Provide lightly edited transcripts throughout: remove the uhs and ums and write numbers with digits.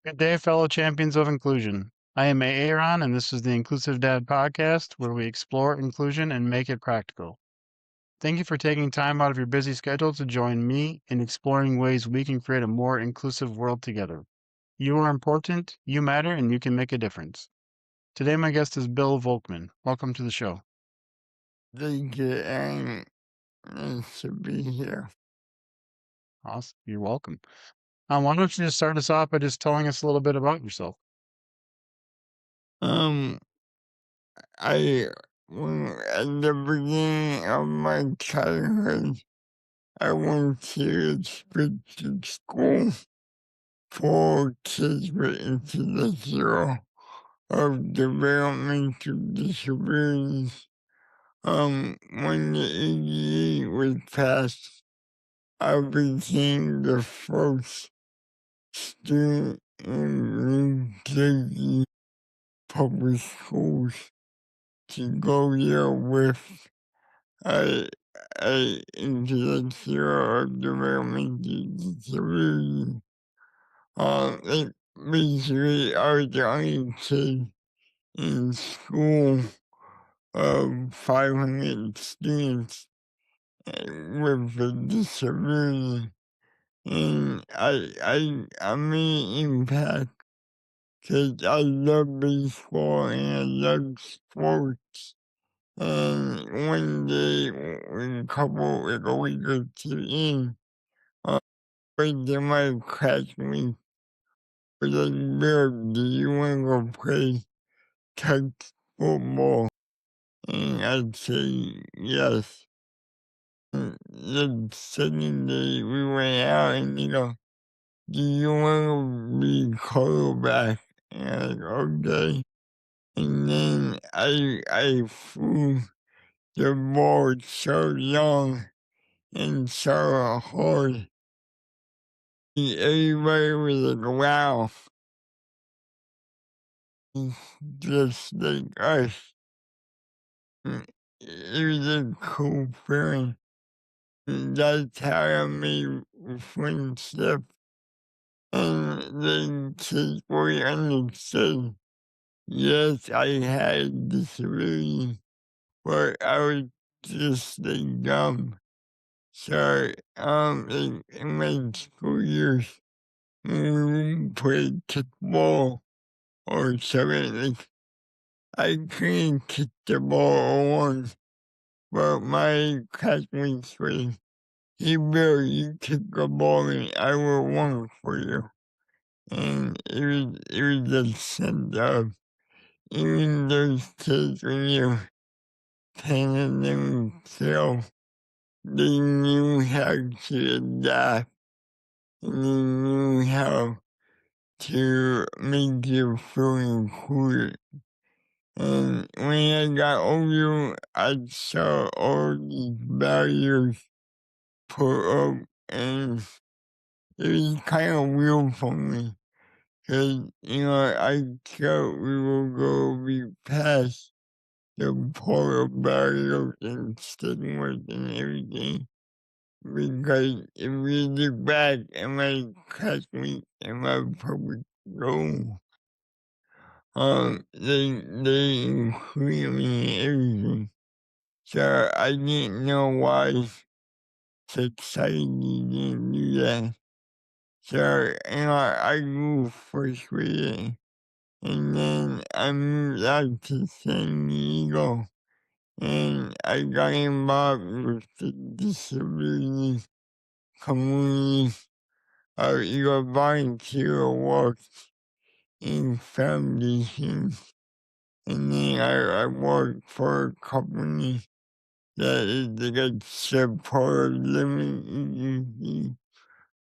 Good day, fellow champions of inclusion. I am Aaron, and this is the Inclusive Dad podcast, where we explore inclusion and make it practical. Thank you for taking time out of your busy schedule to join me in exploring ways we can create a more inclusive world together. You are important, you matter, and you can make a difference. Today, my guest is Bill Volkmann. Welcome to the show. Thank you, and nice to be here. Awesome. You're welcome. Why don't you just start us off by just telling us a little bit about yourself? Um, I when at the beginning of my childhood, I went to a special school for kids with intellectual or developmental disabilities. When the ADA was passed, I became the first student in New Jersey public schools to go there with a, a intellectual or developmental disability. It basically I was the only kid in school of 500 students with a disability. And I made an impact because I love baseball and I love sports. And one day, a couple, like a week or two in, one of my classmates was like, Bill, do you want to go play touch football? And I'd say yes. And the second day we went out and you know, do you want to be quarterback? And I'm like, okay. And then I flew the ball so long and so hard. Everybody was like, wow, he's just like us. Mm, It was a cool feeling. And that's how I made friendship. And then kids really understood. Yes, I had a disability, but I was just like dumb. So, in my school years, when we played kickball or something, like, I couldn't kick the ball once, but my classmates would, hey Bill, you kick the ball and I will run for you. And it was a sense of, even those kids when you're painting themselves, they knew how to adapt and they knew how to make you feel included. And when I got older, I saw all these barriers put up, and it was kind of weird for me. Because, you know, I thought we were going to be past the polar barriers and stigmas and everything. Because if we look back at my classmates and my public school, they included me in everything. So I didn't know why society didn't do that. So, you know, I grew frustrated. And then I moved out to San Diego. And I got involved with the disability community. You volunteer work in foundations. And then I worked for a company that is like a support living agency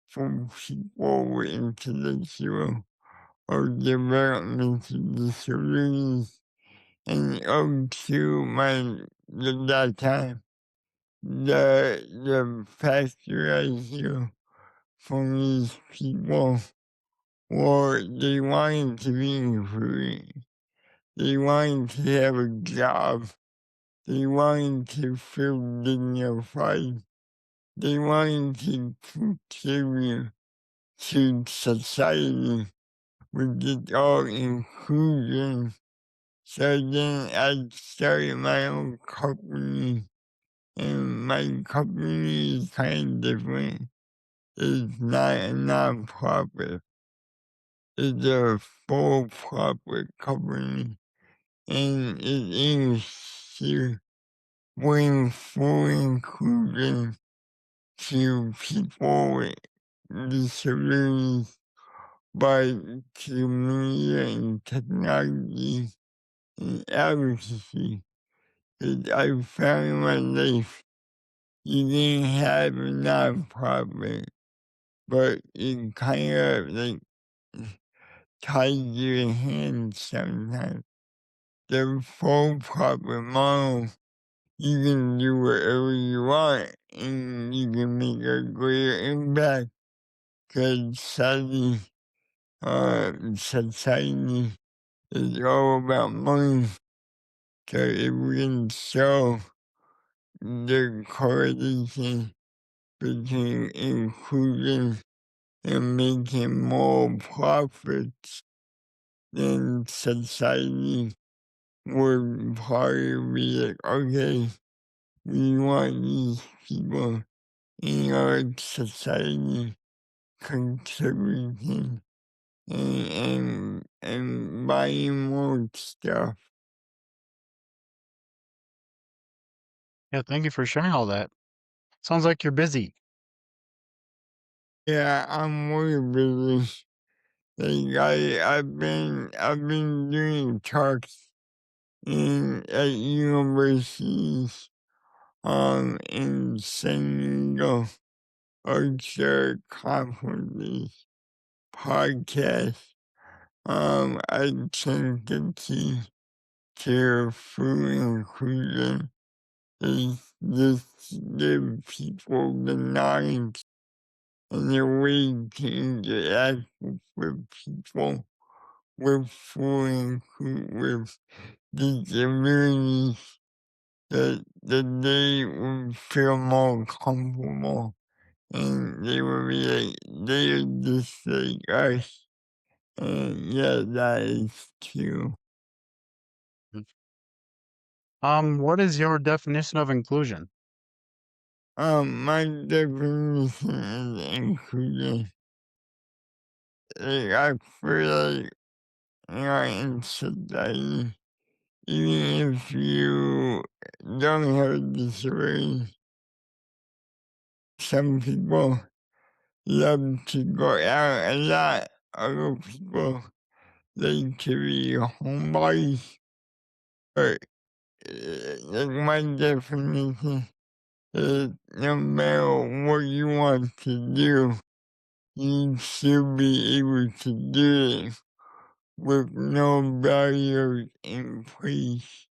for people with intellectual or developmental disabilities. And up to that time, the factor I hear from these people were they wanted to be included. They wanted to have a job. They wanted to feel dignified. They wanted to contribute to society. which is all inclusion. So then I started my own company, and my company is kind of different. It's not a nonprofit. It's a for-profit company, and it aims to bring full inclusion to people with disabilities by to media and technology and advocacy. 'Cause I found in my life you didn't have a nonprofit, but it kind of like ties your hands sometimes. The full profit model, you can do whatever you want and you can make a greater impact because society is all about money. So if we can show the correlation between inclusion and making more profits, then society would probably be like, okay, we want these people in our society contributing and buying more stuff. Yeah, thank you for sharing all that. Sounds like you're busy. Yeah, I'm really busy. Like I've been doing talks in at universities in San Diego, Archer conferences, podcasts, advocacy to food inclusion is just give people the knowledge and the way to interact with people with with disabilities that they would feel more comfortable and they would be like they're just like us. And yeah, that is true. What is your definition of inclusion? My definition is inclusion. Like, I feel like in society, even if you don't have a disability, some people love to go out a lot. Other people like to be homebodies. But like my definition is no matter what you want to do, you should be able to do it with no barriers in place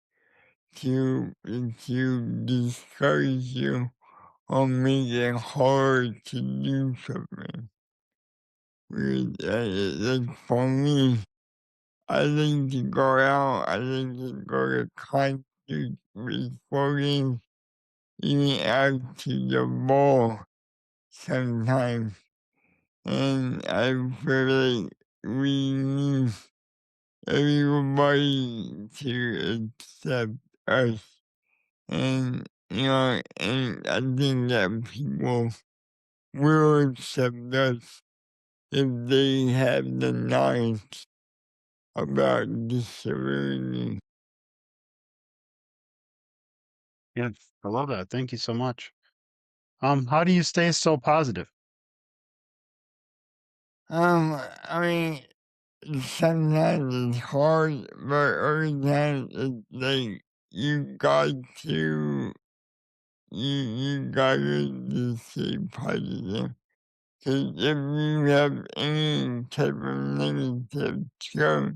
to discourage you or make it hard to do something. Like for me, I like to go out, I like to go to concerts, recordings, even out to the mall sometimes. And I feel like we need everybody to accept us. And I think that people will accept us if they have the knowledge about disability. Yeah, I love that. Thank you so much. How do you stay so positive? I mean, sometimes it's hard, but other times it's like you got to, you gotta just stay positive. Because if you have any type of negative stuff,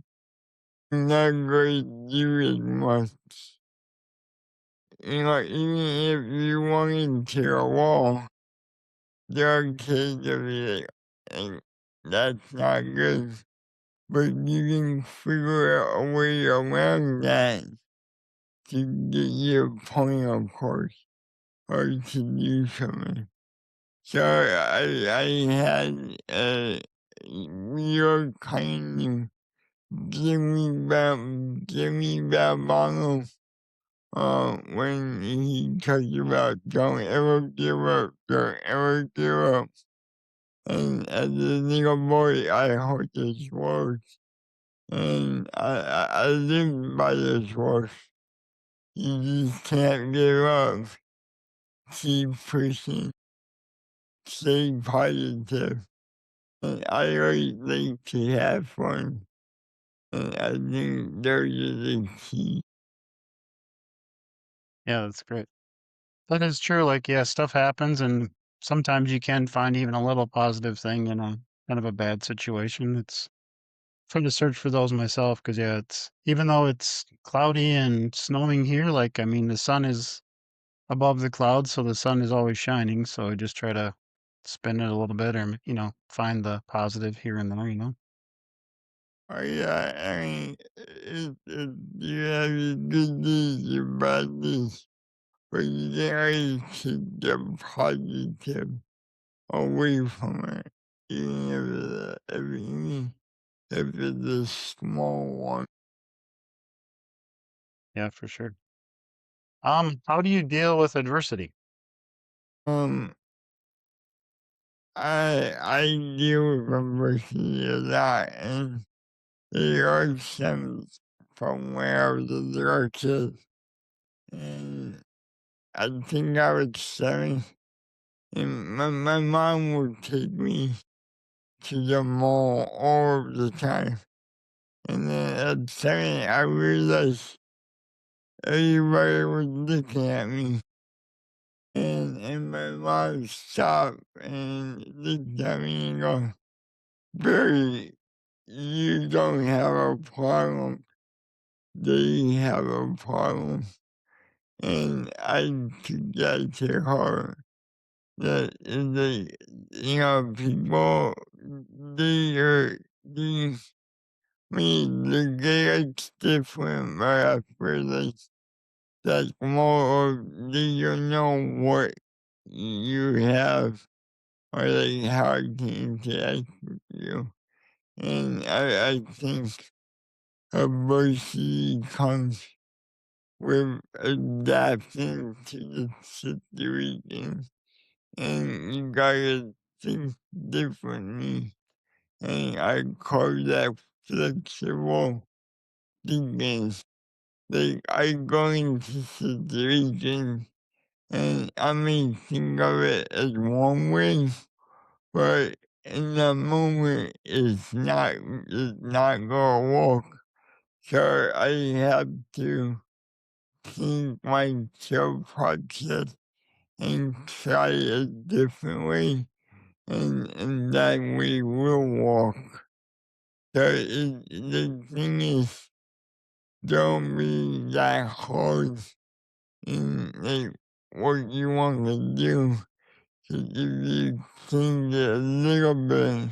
you're not going to do as much. Even if you walk into a wall, there are kids that be like, that's not good. But you can figure out a way around that to get your point across or to do something. So I had you're kind of give me that model, when he talks about don't ever give up, don't ever give up. And as a little boy, I heard this words, and I live by this words. You just can't give up. Keep pushing. Stay positive. And I always like to have fun. And I think those are the key. Yeah, that's great. That is true. Like, yeah, stuff happens, and sometimes you can find even a little positive thing in a kind of a bad situation. It's fun to search for those myself because, yeah, it's even though it's cloudy and snowing here, like, I mean, the sun is above the clouds, so the sun is always shining. So I just try to spin it a little bit or, find the positive here and there. Oh, yeah, I mean, you have your good days, your bad days, but you can always keep the positive away from it, even if it's a small one. Yeah, for sure. How do you deal with adversity? Um, I deal with adversity a lot, and it all stems from when I was a little kid, and I think I was 7, and my mom would take me to the mall all the time. And then at 7, I realized everybody was looking at me. And my mom stopped and looked at me and go, Barry, you don't have a problem. They have a problem. And I took that to heart. That people, they the gay's different, but I feel like that's more of do you know what you have or like how I can interact with you. And I think adversity comes with adapting to the situation. And you gotta think differently. And I call that flexible thinking. Like, I go into situations and I may think of it as one way, but in the moment it's not gonna work. So I have to think myself process and try a different way, and that way will work. So the thing is, don't be that hard in like what you want to do. 'Cause if you change it a little bit,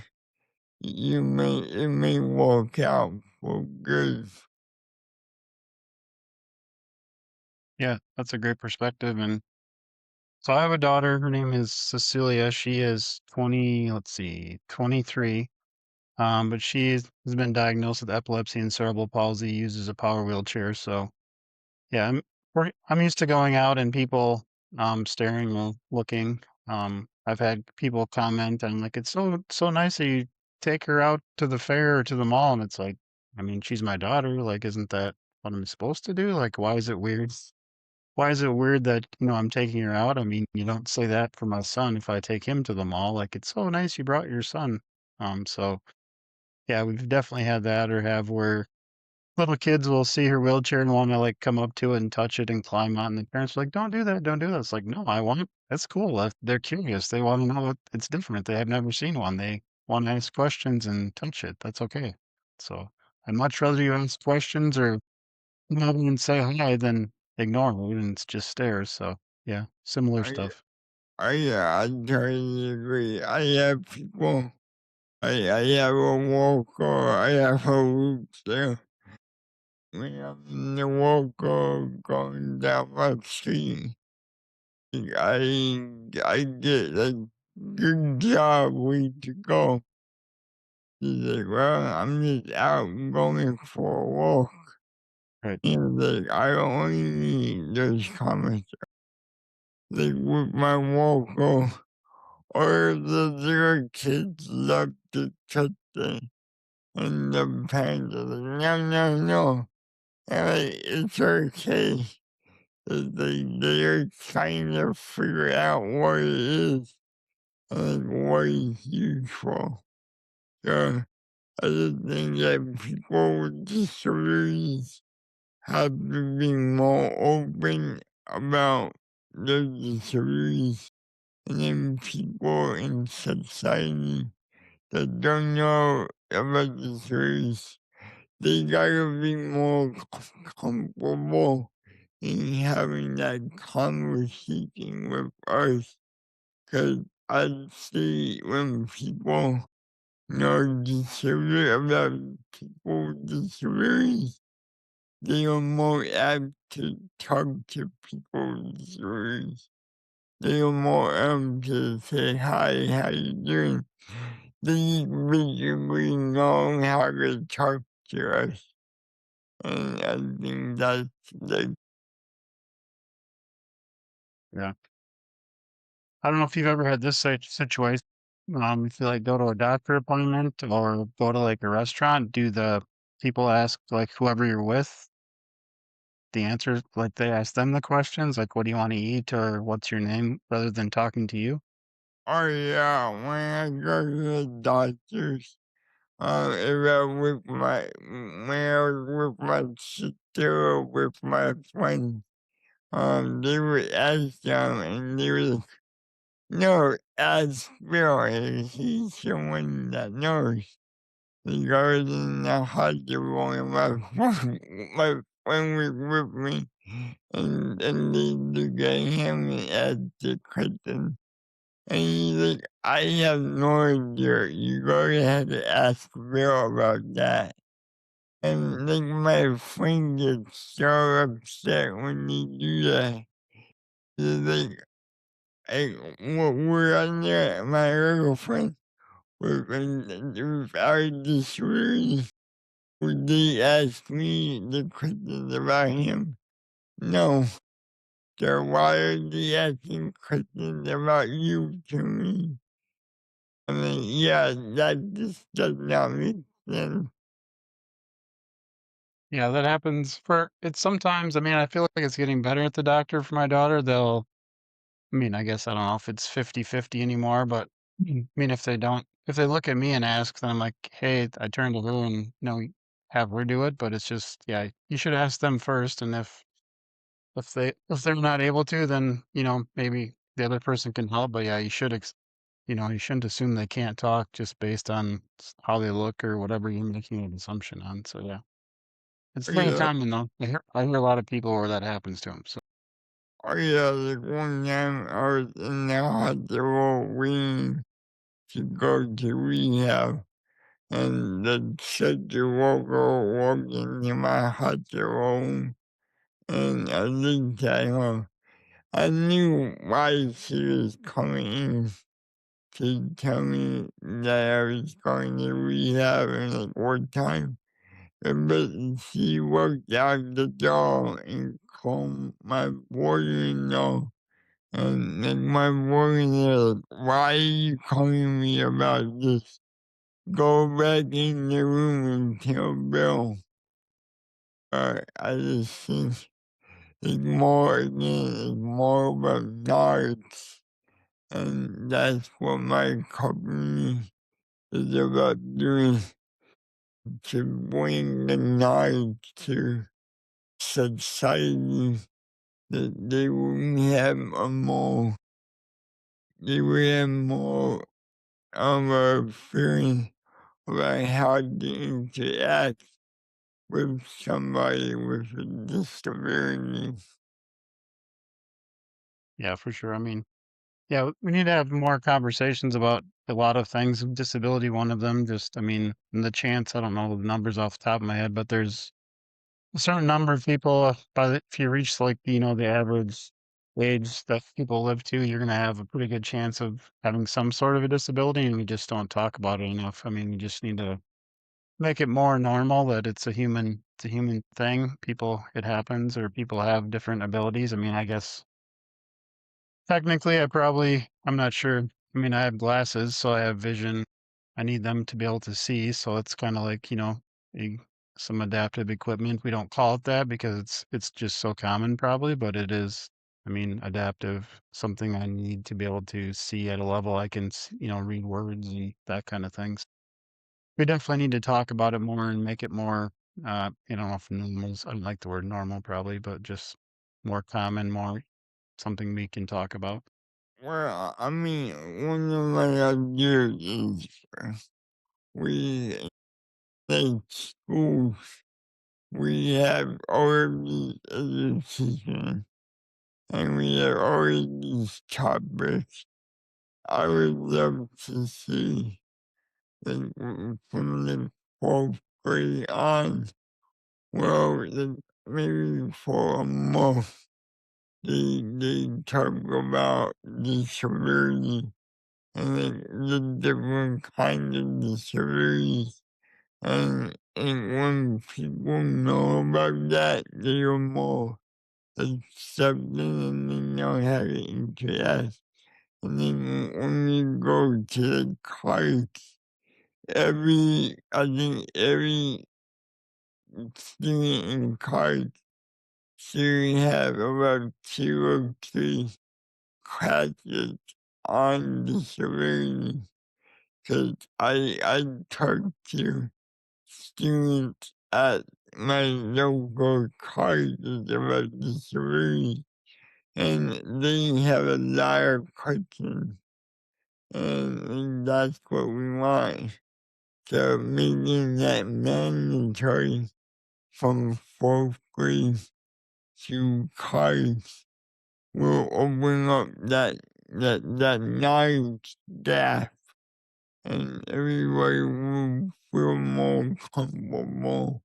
it may work out for good. Yeah, that's a great perspective. And so I have a daughter. Her name is Cecilia. She is 23. But has been diagnosed with epilepsy and cerebral palsy, uses a power wheelchair. So yeah, I'm used to going out and people staring or looking. I've had people comment and like it's so nice that you take her out to the fair or to the mall, and it's like, I mean, she's my daughter. Like, isn't that what I'm supposed to do? Like, why is it weird? Why is it weird that, I'm taking her out? I mean, you don't say that for my son if I take him to the mall. Like, it's so nice you brought your son. So yeah, we've definitely had that or have where little kids will see her wheelchair and want to like come up to it and touch it and climb on. And the parents are like, don't do that. Don't do that. It's like, no, that's cool. They're curious. They want to know it's different. They have never seen one. They want to ask questions and touch it. That's okay. So I'd much rather you ask questions or not even say hi than ignore it and it's just stares. So yeah, similar I, stuff. I totally agree. I have people, I have a walker, I have a wheelchair. When I'm in the walker going down my street, I get a good job way to go. He's like, "Well, I'm just out going for a walk." Right. He's like, "I only need those comments, like, with my walker, or the little kids love to touch it, and the parents are like, 'No, no, no.'" And, like, it's okay. They're trying to figure out what it is and what it's used for. So I just think that people with disabilities have to be more open about their disabilities, and then people in society that don't know about disabilities, they gotta be more comfortable in having that conversation with us. Because I see when people know disability about people with disabilities, they are more apt to talk to people with disabilities. They are more apt to say, "Hi, how you doing?" They basically know how to talk to us. And I think that's like, Yeah. I don't know if you've ever had this situation. If you like go to a doctor appointment or go to like a restaurant, do the people ask like whoever you're with the answers, like they ask them the questions, like what do you want to eat or what's your name, rather than talking to you? oh yeah, when I go to the doctors, if I with my when I was with my sister or with my friends, they would ask them and they would no, ask Bill, he's someone that knows. He goes in the hospital and my friend was with me and they look at him and ask the question. And he's like, "I have no idea. You're going to have to ask Bill about that." And like my friend gets so upset when they do that. He's like, we're on there, my other friend, with our disability. Would they ask me the questions about him? No. So why are they asking questions about you to me? I mean, yeah, that just does not make sense. Yeah, that happens for it's sometimes. I mean, I feel like it's getting better at the doctor for my daughter. I mean, I guess I don't know if it's 50-50 anymore, but I mean, if they look at me and ask, then I'm like, hey, I turn to her and, have her do it. But it's just, yeah, you should ask them first. And if they're not able to, then, maybe the other person can help. But yeah, you shouldn't assume they can't talk just based on how they look or whatever you're making an assumption on. So yeah, it's very Yeah, common though. I hear a lot of people where that happens to them. So oh yeah, like one time I was in the hospital waiting to go to rehab, and the social worker walked into my hospital room, and I looked at her. I knew why she was coming in to tell me that I was going to rehab and like what time. But she walked out the door and called my brother-in-law. And then my brother-in-law, why are you calling me about this? Go back in the room and tell Bill. I just think it's more, again, it's more about knowledge. And that's what my company is about doing, to bring the knowledge to society, that they will have more of a feeling about how to interact with somebody with a disability. yeah, for sure. I mean, yeah, we need to have more conversations about a lot of things. Disability, one of them. Just, I mean, the chance, I don't know the numbers off the top of my head, but there's a certain number of people, if you reach like, the average. age that people live to, you're gonna have a pretty good chance of having some sort of a disability, and we just don't talk about it enough. I mean, we just need to make it more normal that it's a human thing. People it happens or people have different abilities. I mean, I guess technically I'm not sure. I mean, I have glasses, so I have vision. I need them to be able to see, so it's kind of like, a, some adaptive equipment. We don't call it that because it's just so common probably, but it is, I mean, adaptive, something I need to be able to see at a level I can, read words and that kind of things. We definitely need to talk about it more and make it more, I don't know if normal I don't like the word normal probably, but just more common, more something we can talk about. Well, I mean, one of my ideas is we in schools, we have all these education and we have all these topics. I would love to see like from the fourth grade on, well, maybe for a month, they talk about disability and the different kinds of disabilities. And when people know about that, they are more accepting and they know how to interact. And then when you go to the college, I think every student in college should have about 2 or 3 classes on disability. Because I talk to students at my local colleges about disability, and they have a lot of questions, and that's what we want. So making that mandatory from fourth grade to college will open up that knowledge gap, and everybody will feel more comfortable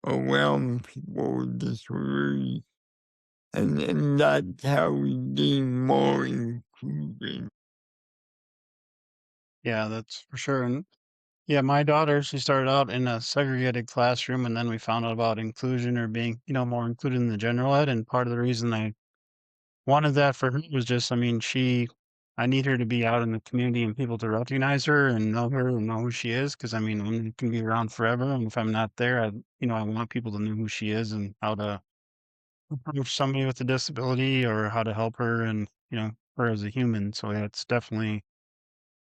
around people with disabilities. And that's how we gain more inclusion. Yeah, that's for sure. And yeah, my daughter, she started out in a segregated classroom, and then we found out about inclusion or being, more included in the general ed. And part of the reason I wanted that for her was just, I mean, I need her to be out in the community and people to recognize her and know who she is. Cause I mean, women can be around forever. And if I'm not there, I want people to know who she is and how to approach somebody with a disability or how to help her and, her as a human. So yeah, it's definitely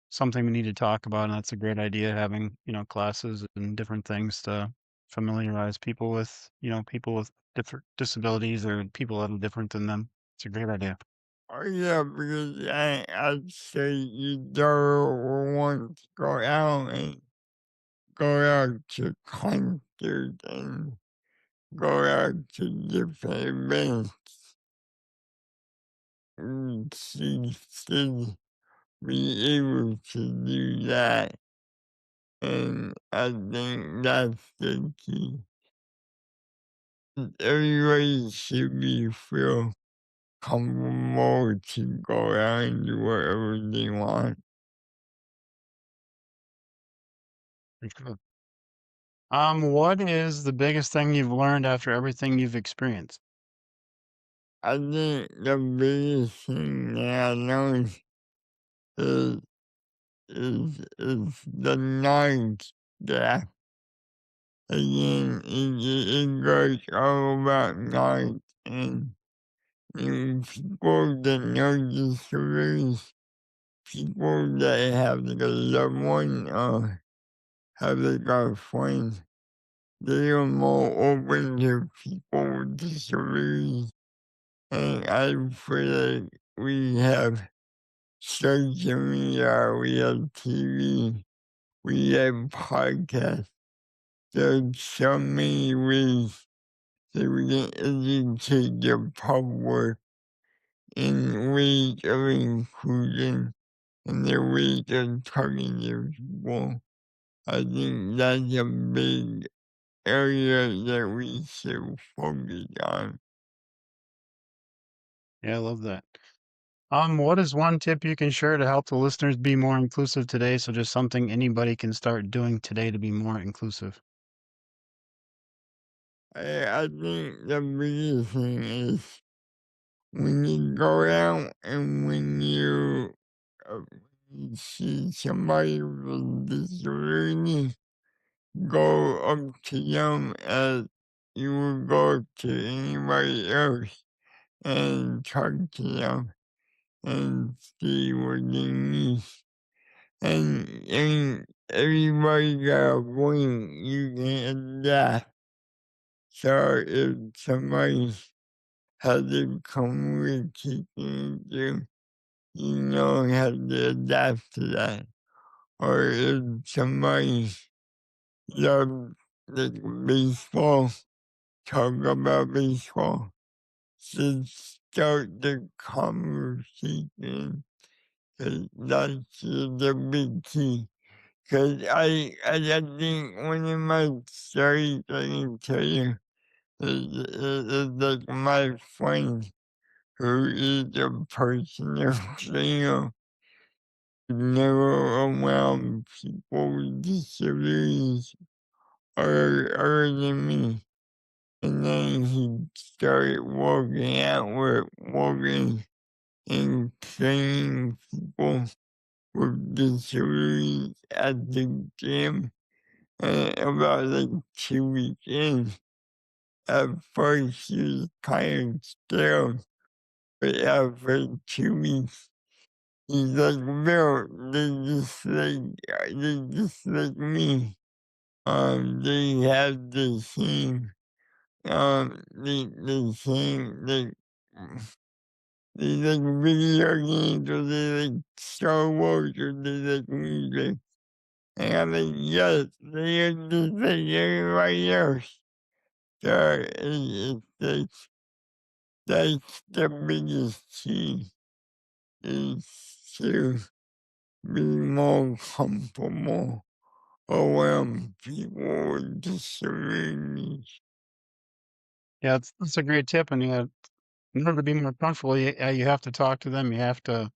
something we need to talk about, and that's a great idea having, classes and different things to familiarize people with different disabilities or people that are different than them. It's a great idea. Oh yeah, because I'd say you don't want to go out to concerts and go out to different events and still be able to do that. And I think that's the key. Everybody should be feel comfortable to go out and do whatever they want. For sure. What is the biggest thing you've learned after everything you've experienced? I think the biggest thing that I learned is is the knowledge gap. Again, it goes all about knowledge and people that know disabilities, people that have like a loved one or have like a friend, they are more open to people with disabilities. And I feel like we have social media, we have TV, we have podcasts. There's so many ways that we can educate the public in ways of inclusion and the ways of talking to people. I think that's a big area that we should focus on. Yeah, I love that. What is one tip you can share to help the listeners be more inclusive today? So just something anybody can start doing today to be more inclusive. I think the biggest thing is when you go out and uh, you see somebody with disability, go up to them as you would go to anybody else and talk to them and see what they need. And everybody got a point you can adapt. So if somebody has a communication issue, you know how to adapt to that. Or if somebody loves like baseball, talk about baseball. Just start the conversation. 'Cause that's the big key. Because I think one of my stories I can tell you is like my friend who is a person of color never around people with disabilities other than me. And then he started working out with working and training people with disabilities at the gym. And about like 2 weeks in, at first he was kind of scared, but after 2 weeks, he's like, Bill, they just like me. They have the same, the same, they like video games or they like Star Wars or they like music. And I'm like, yes, they are just like everybody else. So that's the biggest key is to be more comfortable around people with disabilities. Yeah, that's a great tip. And yeah, in order to be more comfortable, you have to talk to them. You have to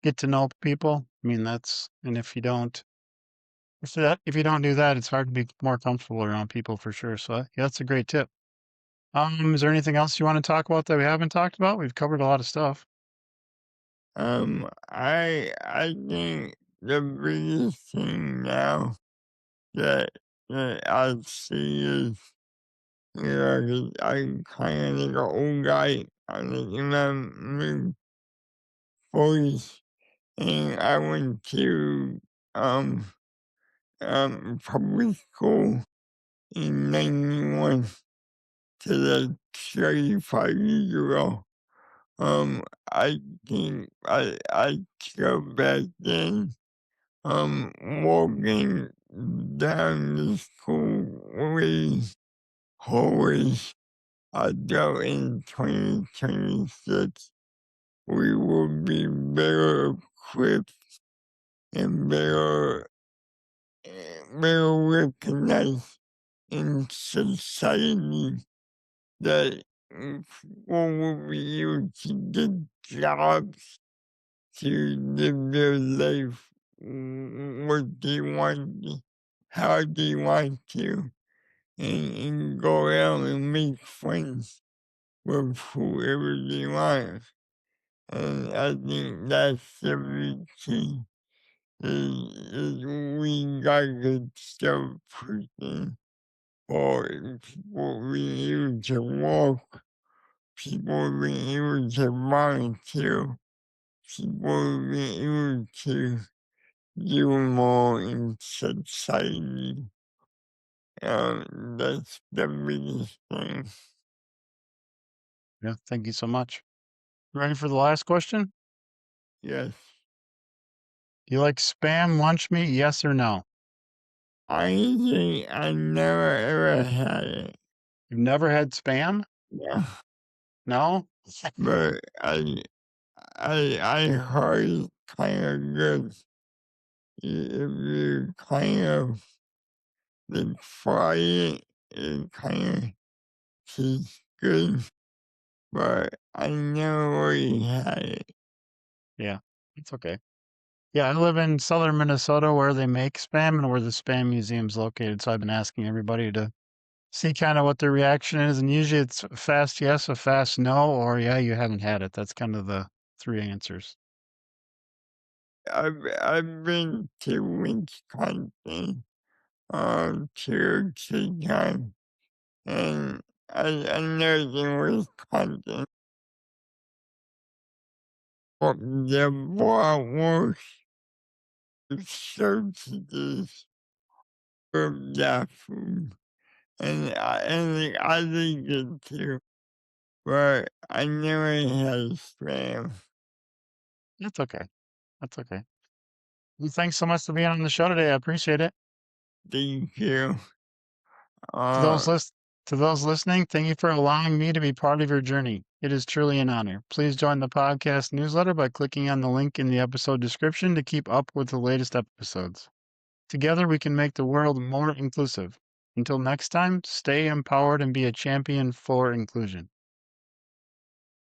get to know people. I mean, and if you don't do that, it's hard to be more comfortable around people for sure. So yeah, that's a great tip. Is there anything else you want to talk about that we haven't talked about? We've covered a lot of stuff. I think the biggest thing now that I see is, you know, 'cause I'm kind of like an old guy. I'm like in my mid-40s, and I went to um public school in '91 to like 35 years ago. I think I still back then walking down the schoolway hallways. I thought in 2026 we will be better equipped and better recognized in society that people will be able to get jobs to live their life what they want, how they want to, and go out and make friends with whoever they want. And I think that's the big key. Is we gotta start pushing for people being able to walk, people being able to volunteer, people being able to do more in society. That's the biggest thing. Yeah, thank you so much. Ready for the last question? Yes. Do you like spam lunch meat? Yes or no? Honestly, I never ever had it. You've never had spam? Yeah. No? But I heard it's kind of good. If you kind of like fry it, it kind of tastes good. but I never really had it. Yeah, it's okay. Yeah, I live in southern Minnesota where they make spam and where the spam museum's located. So I've been asking everybody to see kind of what their reaction is. And usually it's a fast yes, a fast no, or yeah, you haven't had it. That's kind of the three answers. I've been to Wisconsin, 2 or 3 times, and I know in Wisconsin, the bratwurst subsidies for that food, and I think it too, but I never had spam. That's okay. That's okay. Well, thanks so much for being on the show today. I appreciate it. Thank you. To those Uh, list to those listening, thank you for allowing me to be part of your journey. It is truly an honor. Please join the podcast newsletter by clicking on the link in the episode description to keep up with the latest episodes. Together, we can make the world more inclusive. Until next time, stay empowered and be a champion for inclusion.